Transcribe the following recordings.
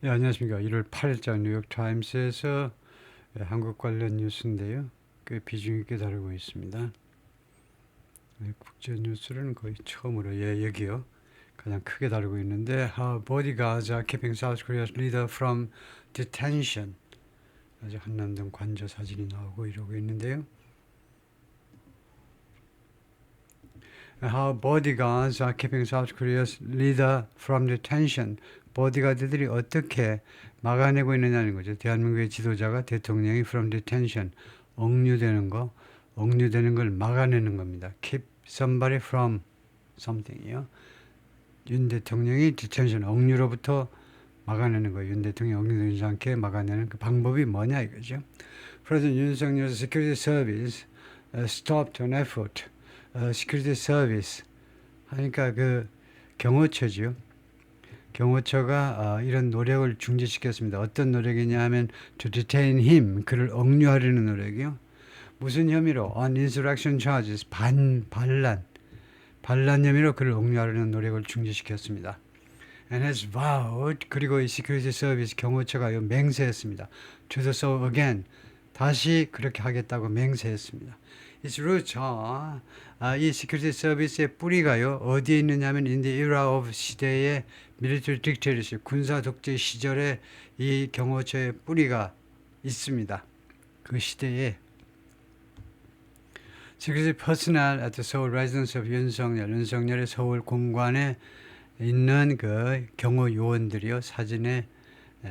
예, 안녕하십니까. 1월 8일자 뉴욕타임스에서 한국 관련 뉴스인데요. 꽤 비중 있게 다루고 있습니다. 국제 뉴스는 거의 처음으로 여기요. 가장 크게 다루고 있는데 How bodyguards are keeping South Korea's leader from detention. 아주 한남동 관저 사진이 나오고 이러고 있는데요. How bodyguards are keeping South Korea's leader from detention. 보디가드들이 어떻게 막아내고 있느냐는 거죠. 대한민국의 지도자가 대통령이 from detention, 억류되는 걸 막아내는 겁니다. Keep somebody from something이요. 윤 대통령이 detention, 억류로부터 막아내는 거예요. 윤 대통령이 억류되지 않게 막아내는 그 방법이 뭐냐 이거죠. President 윤석열's Security Service stopped an effort. Security Service 하니까 그 경호처죠. 경호처가 이런 노력을 중지시켰습니다. 어떤 노력이냐 하면 to detain him, 그를 억류하려는 노력이요. 무슨 혐의로? On insurrection charges, 반란 혐의로 그를 억류하려는 노력을 중지시켰습니다. And has vowed, 그리고 이 Security Service 경호처가 맹세했습니다. To do so again, 다시 그렇게 하겠다고 맹세했습니다. Its roots are, 이 Security Service의 뿌리가요 어디에 있느냐면 in the era of 시대의 military dictatorship, 군사 독재 시절에 이 경호처의 뿌리가 있습니다. 그 시대에 Security personnel at the Seoul residence of 윤석열의 서울 공관에 있는 그 경호 요원들이요. 사진에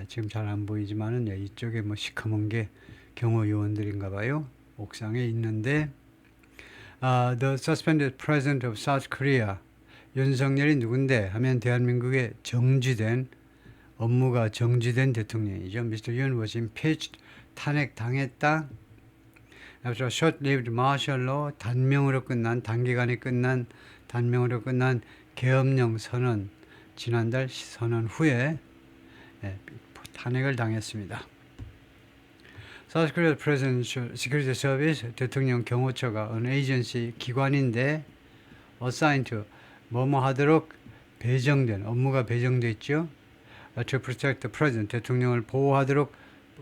지금 잘 안 보이지만은 이쪽에 뭐 시커먼 게 경호 요원들인가 봐요. 옥상에 있는데 The suspended president of South Korea 윤석열이 누군데 하면 대한민국의 업무가 정지된 대통령이죠. Mr. Yoon was impeached, 탄핵당했다. After a short-lived martial law, 단기간에 끝난 단명으로 끝난 계엄령 선언, 지난달 선언 후에 탄핵을 당했습니다. South Korea Presidential Security Service 대통령 경호처가 an agency 기관인데 assigned to 뭐뭐 하도록 업무가 배정됐죠. To protect the president 대통령을 보호하도록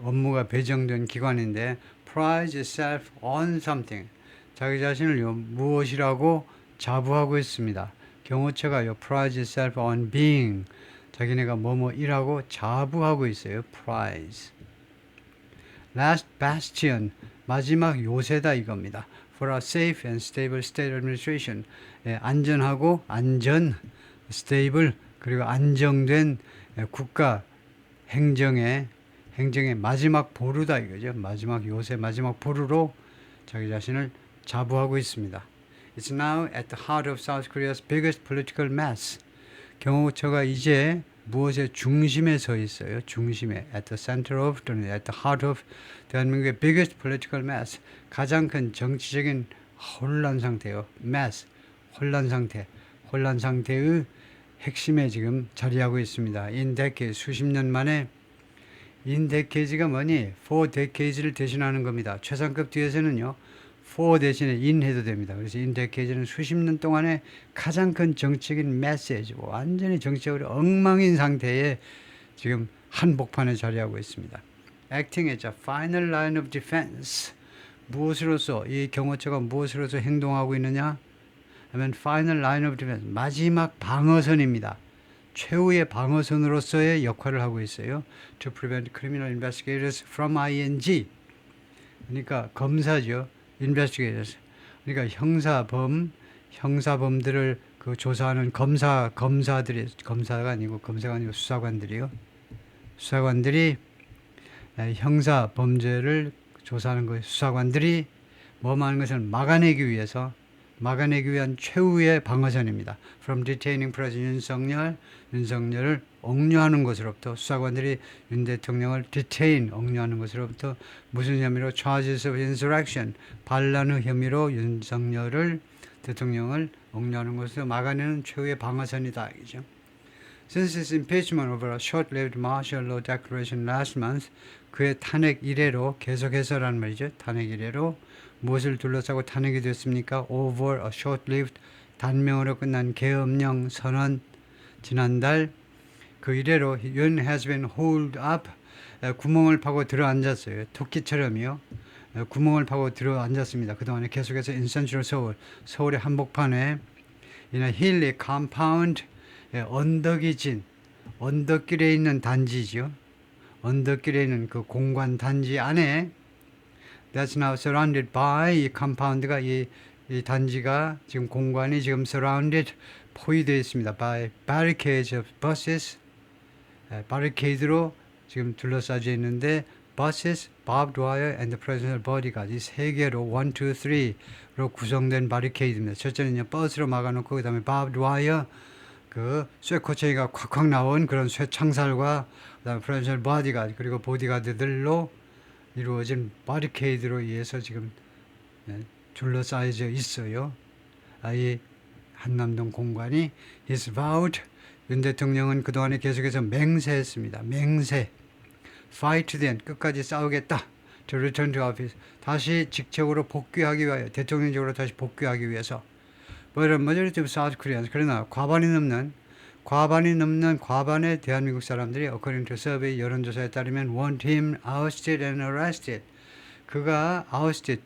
업무가 배정된 기관인데 prides itself on something 자기 자신을 무엇이라고 자부하고 있습니다. 경호처가 prides itself on being 자기네가 뭐뭐이라고 자부하고 있어요. prides Last bastion, 마지막 요새다 이겁니다. For a safe and stable state administration, stable, 그리고 안정된 국가 행정의 마지막 보루다 이거죠. 마지막 요새, 마지막 보루로 자기 자신을 자부하고 있습니다. It's now at the heart of South Korea's biggest political mess. 경호처가 이제 무엇의 중심에 서 있어요. 중심에 at the center of 또는 at the heart of 대한민국의 biggest political mess 가장 큰 정치적인 혼란 상태요. mess 혼란 상태의 핵심에 지금 자리하고 있습니다. in decades 수십 년 만에 in decades가 뭐니? for decades를 대신하는 겁니다. 최상급 뒤에서는요. for 대신에 in 해도 됩니다. 그래서 in decades는 수십 년 동안에 가장 큰 정치적인 메시지, 완전히 정치적으로 엉망인 상태에 지금 한복판에 자리하고 있습니다. Acting as a final line of defense. 무엇으로서 이 경호처가 무엇으로서 행동하고 있느냐? 하면 final line of defense, 마지막 방어선입니다. 최후의 방어선으로서의 역할을 하고 있어요. To prevent criminal investigators from ING. 그러니까 검사죠. investigators. 그러니까 형사범들을 그 조사하는 검사가 아니고 수사관들이요. 수사관들이 형사 범죄를 조사하는 거 수사관들이 뭐하는 것을 막아내기 위한 최후의 방어선입니다. From detaining President 윤석열을 억류하는 것으로부터 수사관들이 윤 대통령을 억류하는 것으로부터 무슨 혐의로 charges of insurrection 반란의 혐의로 대통령을 억류하는 것으로 막아내는 최후의 방어선이다. 이죠. Since his impeachment over a short-lived martial law declaration last month, 그의 탄핵 이래로 계속해서라는 말이죠. 탄핵 이래로 무엇을 둘러싸고 탄핵이 됐습니까? Over a short-lived 단명으로 끝난 계엄령 선언 지난달 그 이래로 Yun has been holed up. 구멍을 파고 들어앉았어요. 토끼처럼요. 구멍을 파고 들어앉았습니다. 그동안에 계속해서 in central Seoul, 서울의 한복판에 in a hilly compound, 언덕이 진, 언덕길에 있는 단지죠. 언덕길에 있는 그 공관 단지 안에 that's now surrounded by, 이 컴파운드가 이 단지가 지금 공간이 지금 surrounded, 포위되어 있습니다. by barricades of buses, 바리케이드로 지금 둘러싸져 있는데 buses, barbed wire and the presidential bodyguard, 이 세 개로 1, 2, 3로 구성된 바리케이드입니다. 첫째는요 버스로 막아놓고 그 다음에 barbed wire, 그 쇠코챙이가 콱콱 나온 그런 쇠창살과 그 다음에 presidential bodyguard, 그리고 보디가드들로 이루어진 바리케이드로 의해서 지금 둘러싸여져 있어요. 이 한남동 공간이 is vowed, 윤 대통령은 그동안에 계속해서 맹세했습니다. 맹세. fight to the end, 끝까지 싸우겠다. to return to office, 다시 직책으로 복귀하기 위하여, 대통령직으로 다시 복귀하기 위해서. But a majority of South Koreans, 그러나 과반의 대한민국 사람들이 according to survey, 여론조사에 따르면 want him ousted and arrested. 그가 ousted,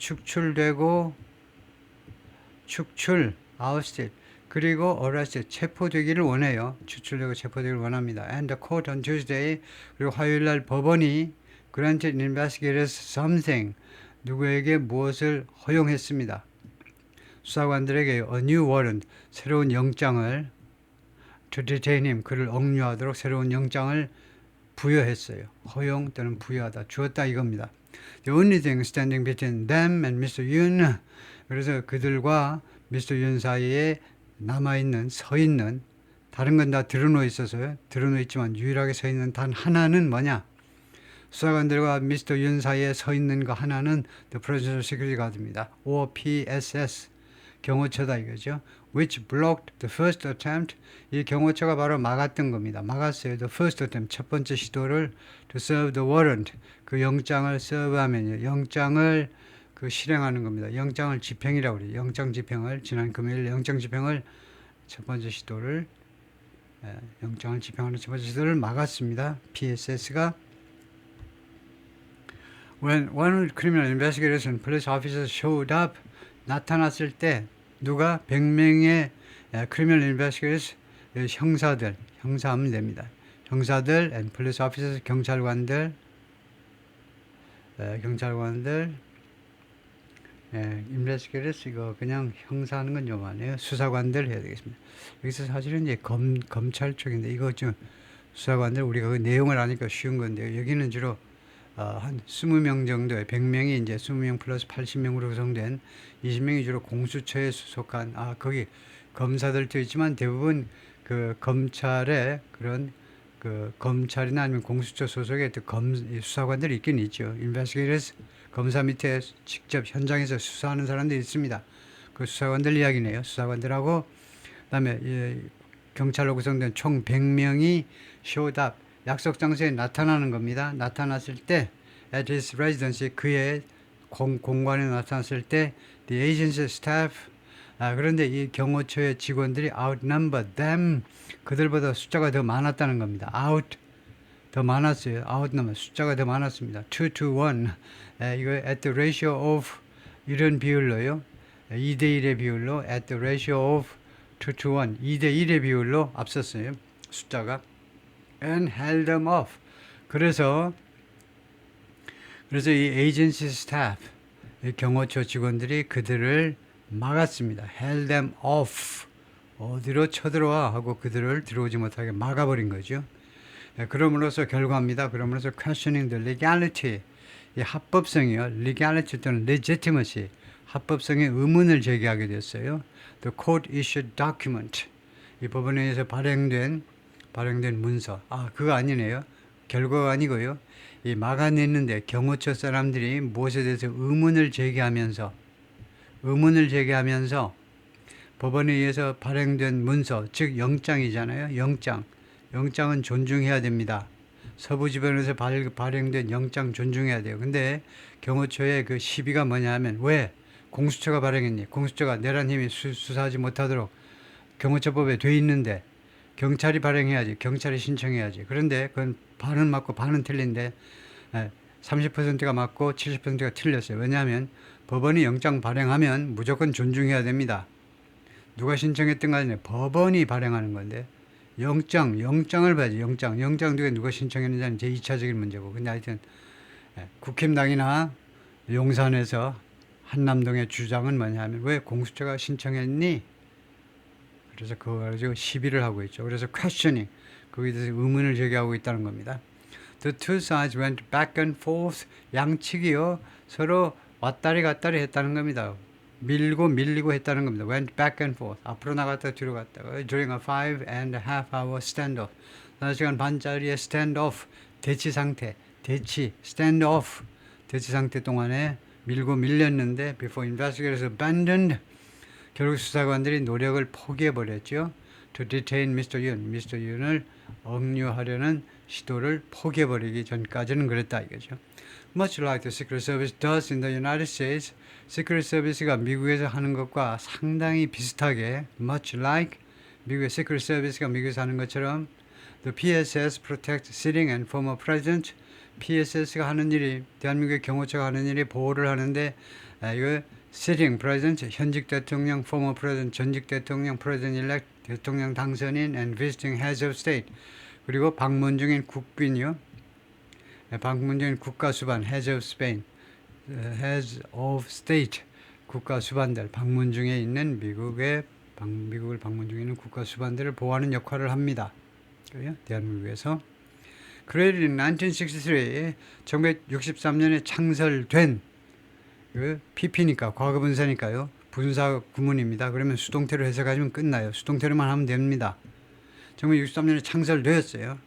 ousted, 그리고 arrested, 체포되기를 원해요. 추출되고 체포되기를 원합니다. And the court on Tuesday, 그리고 화요일날 법원이 granted investigators something, 누구에게 무엇을 허용했습니다. 수사관들에게 a new warrant, 새로운 영장을 to detain him, 그를 억류하도록 새로운 영장을 부여했어요. 허용 또는 부여하다, 주었다 이겁니다. The only thing standing between them and Mr. Yoon, 그래서 그들과 Mr. Yoon 사이에 남아있는, 서있는, 다른 건 다 드러누워 있어서요. 드러누워 있지만 유일하게 서있는 단 하나는 뭐냐? 수사관들과 미스터 윤 사이에 서있는 거 하나는 The Presidential Security Guard입니다. OPSS, 경호처다 이거죠. Which blocked the first attempt, 이 경호처가 바로 막았던 겁니다. 막았어요. The first attempt, 첫 번째 시도를 to serve the warrant, 그 영장을 serve하면요. 영장을 그 실행하는 겁니다. 영장을 집행이라고 그래요. 영장 집행을, 지난 금요일 영장 집행을 첫 번째 시도를, 영장을 집행하는 첫 번째 시도를 막았습니다. PSS가 When one criminal investigators and police officers showed up, 나타났을 때 누가 100명의 criminal investigators, 형사들, 형사하면 됩니다. 형사들 and police officers, 경찰관들, investigators, 이거 그냥 형사하는 건 좀 아니에요. 수사관들 해야 되겠습니다. 여기서 사실은 이제 검찰 쪽인데 이거 좀 수사관들 우리가 그 내용을 아니까 쉬운 건데요. 여기는 주로 한 20명 정도의 100명이 이제 20명 플러스 80명으로 구성된 20명이 주로 공수처에 소속한 거기 검사들도 있지만 대부분 그 검찰의 그런 그 검찰이나 아니면 공수처 소속의 수사관들이 있긴 있죠. investigators, 검사 밑에 직접 현장에서 수사하는 사람들이 있습니다. 그 수사관들 이야기네요. 수사관들하고 그다음에 경찰로 구성된 총 100명이 showed up, 약속 장소에 나타나는 겁니다. 나타났을 때 at his residence, 그의 공간에 나타났을 때 the agency staff, 그런데 이 경호처의 직원들이 outnumber them, 그들보다 숫자가 더 많았다는 겁니다. 더 많았어요. outnumber, 숫자가 더 많았습니다. 2 to 1, 이거 at the ratio of, 이런 비율로요. 2대 1의 비율로 at the ratio of 2 to 1, 2대 1의 비율로 앞섰어요. 숫자가. and held them off. 그래서 이 agency staff, 이 경호처 직원들이 그들을 막았습니다. held them off. 어디로 쳐들어와 하고 그들을 들어오지 못하게 막아버린 거죠. 그럼으로써 결과입니다. 그럼으로써 questioning the legality, 이 합법성이요. legality 또는 legitimacy, 합법성의 의문을 제기하게 됐어요. The court issued document, 이 법원에 의해서 발행된 문서. 그거 아니네요. 결과가 아니고요. 이 막아냈는데 경호처 사람들이 무엇에 대해서 의문을 제기하면서 법원에 의해서 발행된 문서, 즉 영장이잖아요. 영장은 존중해야 됩니다. 서부지법에서 발행된 영장 존중해야 돼요. 근데 경호처의 그 시비가 뭐냐 하면, 왜 공수처가 발행했니? 공수처가 내란 힘이 수사하지 못하도록 경호처법에 돼 있는데 경찰이 발행해야지. 경찰이 신청해야지. 그런데 그건 반은 맞고 반은 틀린데 30%가 맞고 70%가 틀렸어요. 왜냐하면 법원이 영장 발행하면 무조건 존중해야 됩니다. 누가 신청했든 간에 법원이 발행하는 건데 영장을 봐야지. 영장 누가 신청했는지는 제 2차적인 문제고. 근데 하여튼 국힘당이나 용산에서 한남동의 주장은 뭐냐면 왜 공수처가 신청했니? 그래서 그거 가지고 시비를 하고 있죠. 그래서 questioning, 거기에 대해서 의문을 제기하고 있다는 겁니다. The two sides went back and forth. 양측이요 서로 왔다리 갔다리 했다는 겁니다. 밀리고 했다는 겁니다. Went back and forth. 앞으로 나갔다 뒤로 갔다가 during a 5.5 hour standoff. 4시간 반짜리의 standoff. 대치 상태. standoff. 대치 상태 동안에 밀렸는데 before investigators abandoned. 결국 수사관들이 노력을 포기해버렸죠. To detain Mr. Yoon. Mr. Yoon을 억류하려는 시도를 포기해버리기 전까지는 그랬다 이거죠. Much like the Secret Service does in the United States, Secret Service가 미국에서 하는 것과 상당히 비슷하게 much like 미국의 Secret Service가 미국에서 하는 것처럼 the PSS protects sitting and former president. PSS가 하는 일이 대한민국의 경호처가 하는 일이 보호를 하는데 이거 sitting president 현직 대통령, former president 전직 대통령, president elect 대통령 당선인 and visiting heads of state. 그리고 방문 중인 국빈이요. 방문 중인 국가 수반 heads of Spain, heads of state 국가 수반들 방문 중에 있는 미국을 방문 중에 있는 국가 수반들을 보호하는 역할을 합니다. 그래요? 대한민국에서. Created in 1963, 1963년에 창설된 그 PP니까 과거분사니까요. 분사 구문입니다. 그러면 수동태로 해석하시면 끝나요. 수동태로만 하면 됩니다. 1963년에 창설되었어요.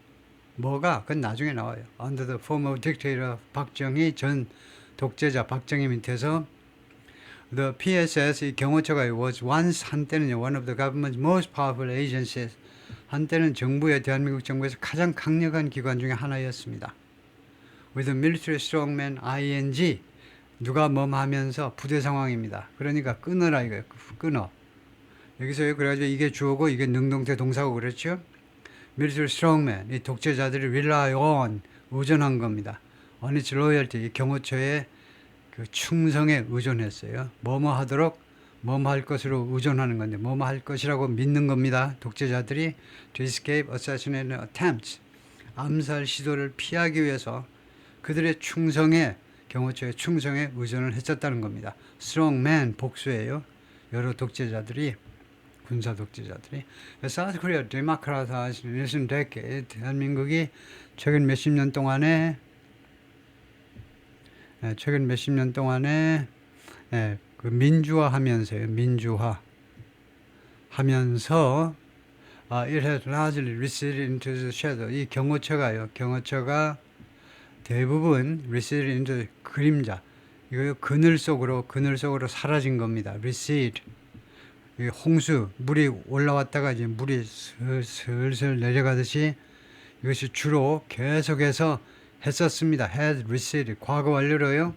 뭐가? 그건 나중에 나와요. Under the former dictator 박정희 전 독재자 박정희 밑에서 the PSS 이 경호처가 was once 한때는요 one of the government's most powerful agencies. 한때는 정부의 대한민국 정부에서 가장 강력한 기관 중에 하나였습니다. With a military strongman ing 누가 하면서 부대 상황입니다. 그러니까 끊어라 이거예요. 끊어. 여기서요. 그래가지고 이게 주어고 이게 능동태 동사고 그렇죠. military strongman 이 독재자들이 rely on 의존한 겁니다. on its loyalty 이 경호처의 그 충성에 의존했어요. 뭐뭐 할 것으로 의존하는 건데 뭐뭐 할 것이라고 믿는 겁니다. 독재자들이 to escape assassination attempts 암살 시도를 피하기 위해서 그들의 충성에 경호처의 충성에 의존을 했었다는 겁니다. strongman 복수예요. 여러 독재자들이 군사 독재자들이 South Korea democratized in recent decade 대한민국이 최근 몇십 년 동안에 그 민주화하면서요. 민주화하면서 it has largely receded into the shadow. 이 경호처가 대부분 receded into 그림자. 이거 그늘 속으로 사라진 겁니다. recede. 홍수, 물이 올라왔다가 이제 물이 슬슬 내려가듯이 이것이 주로 계속해서 했었습니다. had receded. 과거 완료로요.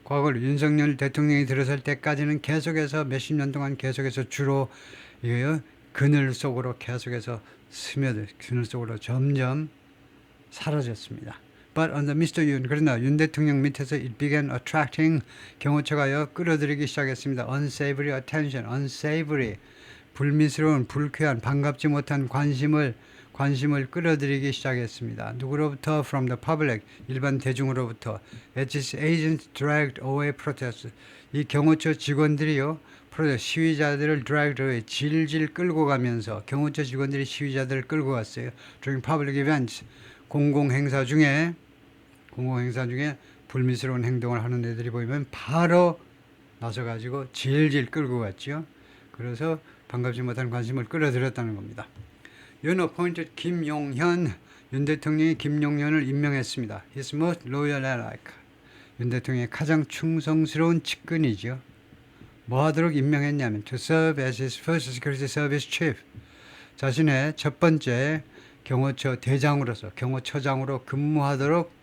과거 윤석열 대통령이 들어설 때까지는 계속해서 몇십 년 동안 계속해서 주로 이거요 그늘 속으로 계속해서 그늘 속으로 점점 사라졌습니다. But under Mr. Yoon, 그러나 윤 대통령 밑에서 it began attracting 경호처가요 끌어들이기 시작했습니다. unsavory attention, unsavory 불미스러운, 불쾌한, 반갑지 못한 관심을 끌어들이기 시작했습니다. 누구로부터? From the public, 일반 대중으로부터. As its agents dragged away protesters. 이 경호처 직원들이요, 시위자들을 dragged away, 질질 끌고 가면서 경호처 직원들이 시위자들을 끌고 갔어요. During public events, 공공행사 중에 불미스러운 행동을 하는 애들이 보이면 바로 나서가지고 질질 끌고 갔죠. 그래서 반갑지 못한 관심을 끌어들였다는 겁니다. 윤 appointed 김용현, 윤 대통령이 김용현을 임명했습니다. His most loyal ally. 윤 대통령의 가장 충성스러운 측근이죠. 뭐 하도록 임명했냐면 to serve as his first security service chief. 자신의 첫 번째 경호처 대장으로서 경호처장으로 근무하도록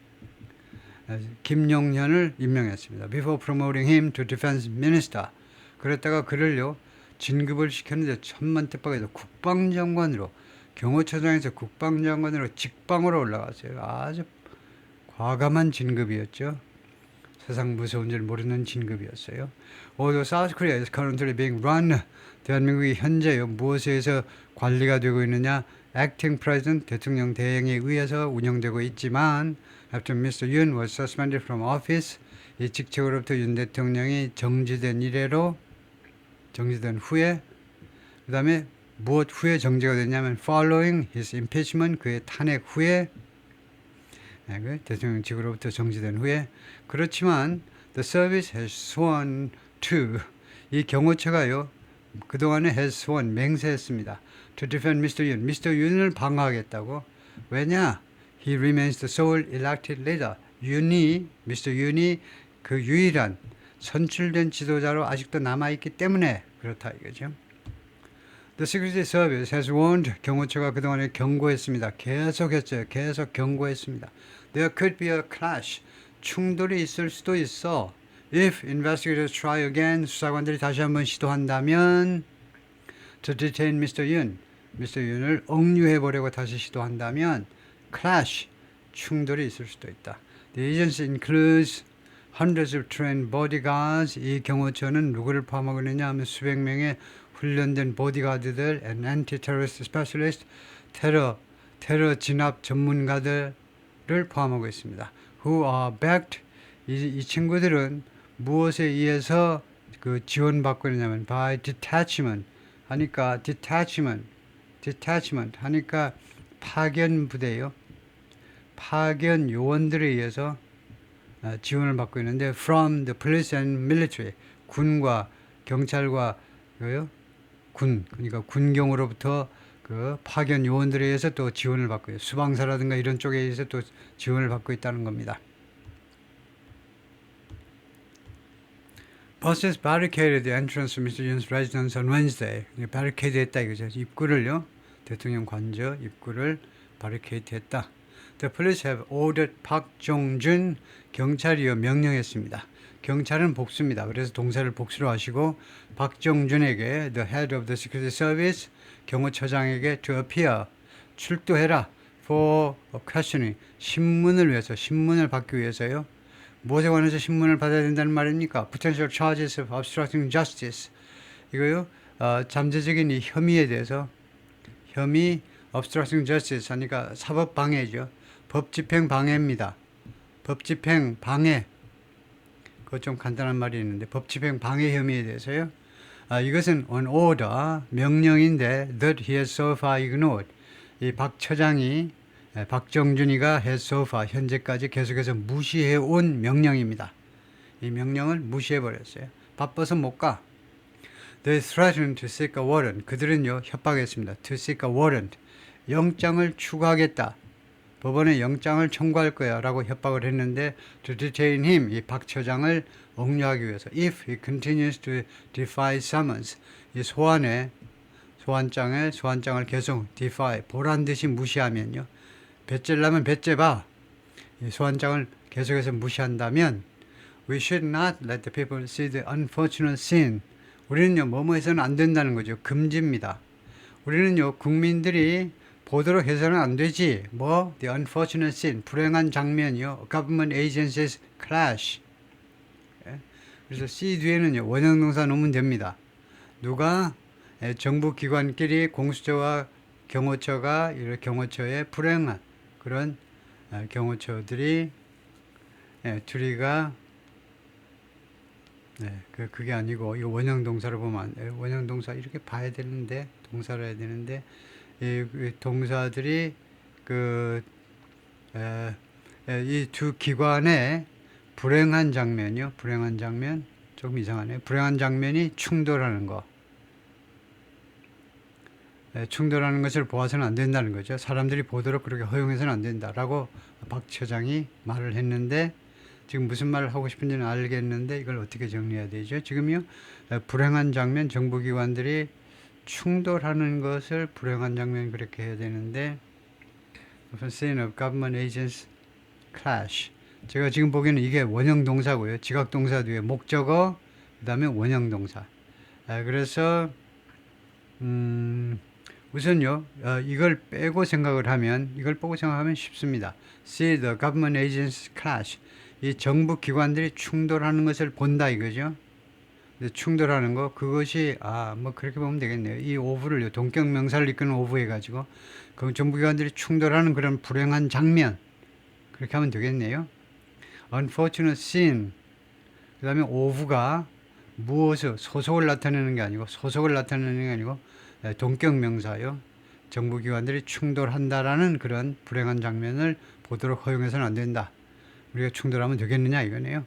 김용현을 임명했습니다. Before promoting him to defense minister. 그랬다가 그를요 진급을 시켰는데 천만뜻밖에도 국방장관으로 경호처장에서 국방장관으로 직방으로 올라갔어요. 아주 과감한 진급이었죠. 세상 무서운 줄 모르는 진급이었어요. Although South Korea is currently being run, 대한민국이 현재 무엇에 의해서 관리가 되고 있느냐? Acting President, 대통령 대행에 의해서 운영되고 있지만 after Mr. Yoon was suspended from office, 이 직책으로부터 윤 대통령이 정지된 후에 그 다음에 무엇 후에 정지가 됐냐면 following his impeachment, 그의 탄핵 후에 그 대통령직으로부터 정지된 후에 그렇지만 the service has sworn to 이 경호처가요 그동안에 has sworn 맹세했습니다. to defend Mr. Yoon, Mr. Yoon을 방어하겠다고. 왜냐? He remains the sole elected leader. Mr. Yoon이 그 유일한 선출된 지도자로 아직도 남아있기 때문에 그렇다 이거죠. The Security Service has warned, 경호처가 그동안에 경고했습니다. 계속했어요. 계속 경고했습니다. There could be a clash. 충돌이 있을 수도 있어. If investigators try again, 수사관들이 다시 한번 시도한다면 to detain Mr. Yoon, Mr. Yoon을 억류해보려고 다시 시도한다면 clash, 충돌이 있을 수도 있다. The agency includes hundreds of trained bodyguards. 이 경호처는 누구를 포함하고 있느냐 하면 수백 명의 훈련된 보디가드들 and anti-terrorist specialist, 테러 진압 전문가들을 포함하고 있습니다. Who are backed, 이 친구들은 무엇에 의해서 그 지원받고 있느냐면 by detachment 하니까 detachment 하니까 파견 부대요. 파견 요원들에 의해서 지원을 받고 있는데 from the police and military, 군과 경찰과 그러니까 군경으로부터 그 파견 요원들에 의해서 또 지원을 받고 있어요. 수방사라든가 이런 쪽에 의해서 또 지원을 받고 있다는 겁니다. Buses barricaded the entrance to Mr. Yoon's residence on Wednesday. 바리케이드 했다 이거죠. 입구를요. 대통령 관저 입구를 바리케이드 했다. The police have ordered Park Jong-jun, 경찰이요 명령했습니다. 경찰은 복수입니다. 그래서 동사를 복수로 하시고 박정준에게 the head of the security service, 경호처장에게 to appear, 출두해라 for a questioning, 신문을 받기 위해서요. 무엇에 관해서 신문을 받아야 된다는 말입니까? Potential charges of obstructing justice. 이거요. 잠재적인 이 혐의에 대해서 혐의 obstructing justice 하니까 사법 방해죠. 법 집행 방해입니다. 법 집행 방해. 그거 좀 간단한 말이 있는데 법 집행 방해 혐의에 대해서요. 이것은 an order, 명령인데 that he has so far ignored. 이 박 처장이 박정준이가 has so far 현재까지 계속해서 무시해 온 명령입니다. 이 명령을 무시해 버렸어요. 바빠서 못 가. They threatened to seek a warrant. 그들은요 협박했습니다. To seek a warrant. 영장을 추구하겠다. 법원에 영장을 청구할 거야 라고 협박을 했는데 to detain him, 이 박 처장을 억류하기 위해서 if he continues to defy summons, 이 소환장을 계속 defy, 보란 듯이 무시하면요. 배째려면 배째봐. 이 소환장을 계속해서 무시한다면 we should not let the people see the unfortunate scene. 우리는요 뭐뭐해서는 안 된다는 거죠. 금지입니다. 우리는요 국민들이 보도록 해서는 안 되지. the unfortunate scene, 불행한 장면이요. government agencies clash. 그래서 C 뒤에는요 원형동사 놓으면 됩니다. 누가 정부 기관끼리 공수처와 경호처가 이런 경호처에 불행한 그런 경호처들이 둘이가 그게 아니고 이 원형동사를 보면 원형동사 이렇게 봐야 되는데 동사를 해야 되는데 이 동사들이 이 두 기관의 불행한 장면이요. 불행한 장면 조금 이상하네요. 불행한 장면이 충돌하는 거. 충돌하는 것을 보아서는 안 된다는 거죠. 사람들이 보도록 그렇게 허용해서는 안 된다라고 박 처장이 말을 했는데 지금 무슨 말을 하고 싶은지는 알겠는데 이걸 어떻게 정리해야 되죠? 지금요 불행한 장면, 정부기관들이 충돌하는 것을 불행한 장면 그렇게 해야 되는데 scene of government agents clash. 제가 지금 보기에는 이게 원형동사고요. 지각동사 뒤에 목적어 그 다음에 원형동사. 그래서 우선요, 이걸 빼고 생각을 하면, 이걸 빼고 생각하면 쉽습니다. See the government agencies clash. 이 정부 기관들이 충돌하는 것을 본다 이거죠. 근데 충돌하는 거, 그것이, 뭐 그렇게 보면 되겠네요. 이 오브를, 동격 명사를 이끄는 오브 해가지고, 그 정부 기관들이 충돌하는 그런 불행한 장면, 그렇게 하면 되겠네요. Unfortunate scene. 그 다음에 오브가 무엇을, 소속을 나타내는 게 아니고, 동격 명사요. 정부기관들이 충돌한다라는 그런 불행한 장면을 보도록 허용해서는 안 된다. 우리가 충돌하면 되겠느냐 이거네요.